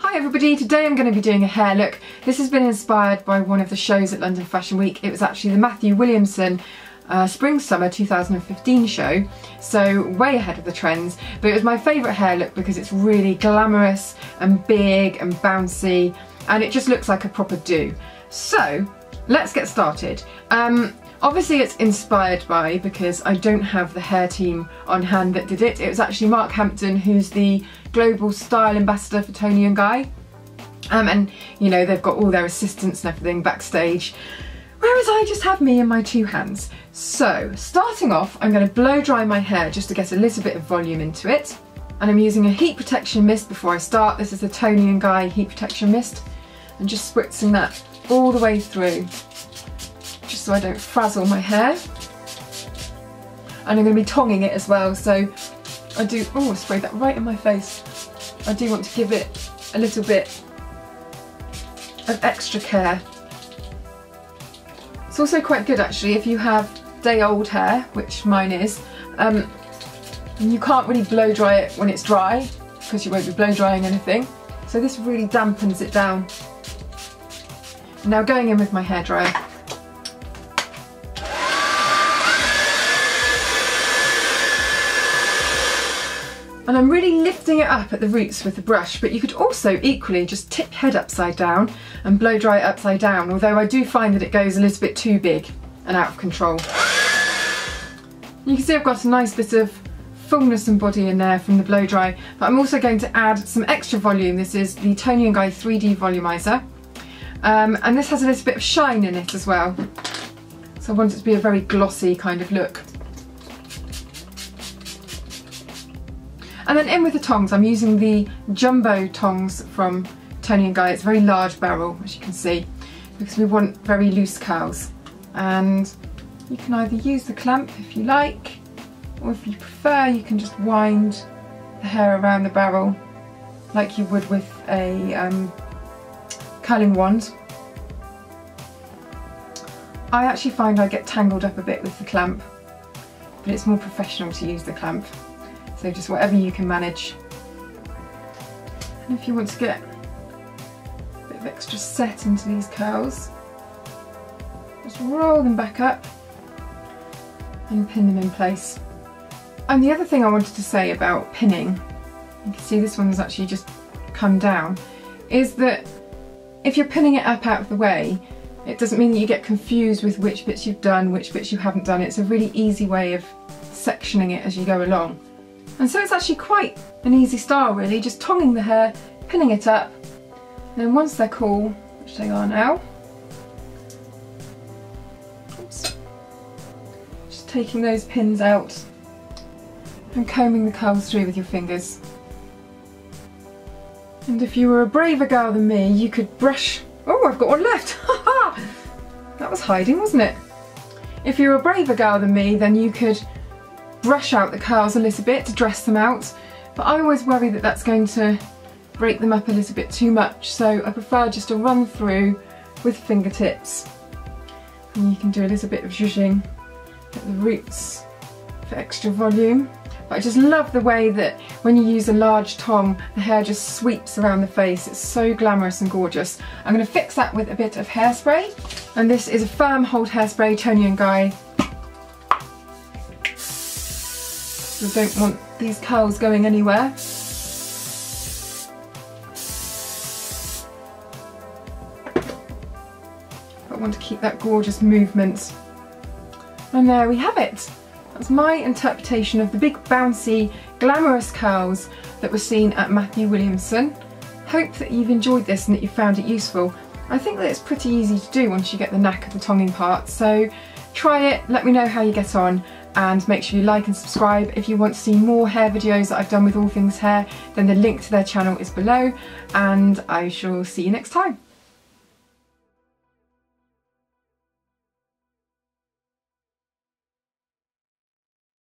Hi everybody, today I'm going to be doing a hair look. This has been inspired by one of the shows at London Fashion Week. It was actually the Matthew Williamson Spring-Summer 2015 show, so way ahead of the trends, but it was my favourite hair look because it's really glamorous and big and bouncy and it just looks like a proper do. So let's get started. Obviously it's inspired by, because I don't have the hair team on hand that did it. It was actually Mark Hampton, who's the global style ambassador for Toni & Guy. And you know, they've got all their assistants and everything backstage, whereas I just have me and my two hands. So starting off, I'm going to blow dry my hair just to get a little bit of volume into it. And I'm using a heat protection mist before I start. This is the Toni & Guy heat protection mist. And just spritzing that all the way through, just so I don't frazzle my hair. And I'm going to be tonging it as well, so I do, oh, I sprayed that right in my face. I do want to give it a little bit of extra care. It's also quite good actually if you have day old hair, which mine is, and you can't really blow dry it when it's dry because you won't be blow drying anything. So this really dampens it down. Now going in with my hairdryer. And I'm really lifting it up at the roots with the brush, but you could also equally just tip head upside down and blow dry it upside down, although I do find that it goes a little bit too big and out of control. You can see I've got a nice bit of fullness and body in there from the blow dry, but I'm also going to add some extra volume. This is the Toni & Guy 3D Volumizer, and this has a little bit of shine in it as well. So I want it to be a very glossy kind of look. And then in with the tongs, I'm using the jumbo tongs from Toni & Guy. It's a very large barrel, as you can see, because we want very loose curls. And you can either use the clamp if you like, or if you prefer, you can just wind the hair around the barrel like you would with a curling wand. I actually find I get tangled up a bit with the clamp, but it's more professional to use the clamp. So just whatever you can manage. And if you want to get a bit of extra set into these curls, just roll them back up and pin them in place. And the other thing I wanted to say about pinning, you can see this one has actually just come down, is that if you're pinning it up out of the way, it doesn't mean that you get confused with which bits you've done, which bits you haven't done. It's a really easy way of sectioning it as you go along. And so it's actually quite an easy style really, just tonging the hair, pinning it up, and then once they're cool, which they are now, oops, just taking those pins out and combing the curls through with your fingers. And if you were a braver girl than me, you could brush, oh, I've got one left, that was hiding, wasn't it? If you were a braver girl than me, then you could brush out the curls a little bit to dress them out, but I always worry that that's going to break them up a little bit too much, so I prefer just to run through with fingertips. And you can do a little bit of zhuzhing at the roots for extra volume. But I just love the way that when you use a large tong, the hair just sweeps around the face. It's so glamorous and gorgeous. I'm going to fix that with a bit of hairspray, and this is a firm hold hairspray, Toni & Guy. We don't want these curls going anywhere. I want to keep that gorgeous movement. And there we have it. That's my interpretation of the big bouncy glamorous curls that were seen at Matthew Williamson. Hope that you've enjoyed this and that you found it useful. I think that it's pretty easy to do once you get the knack of the tonging part, so try it, let me know how you get on. And make sure you like and subscribe. If you want to see more hair videos that I've done with all things hair, then the link to their channel is below, and I shall see you next time.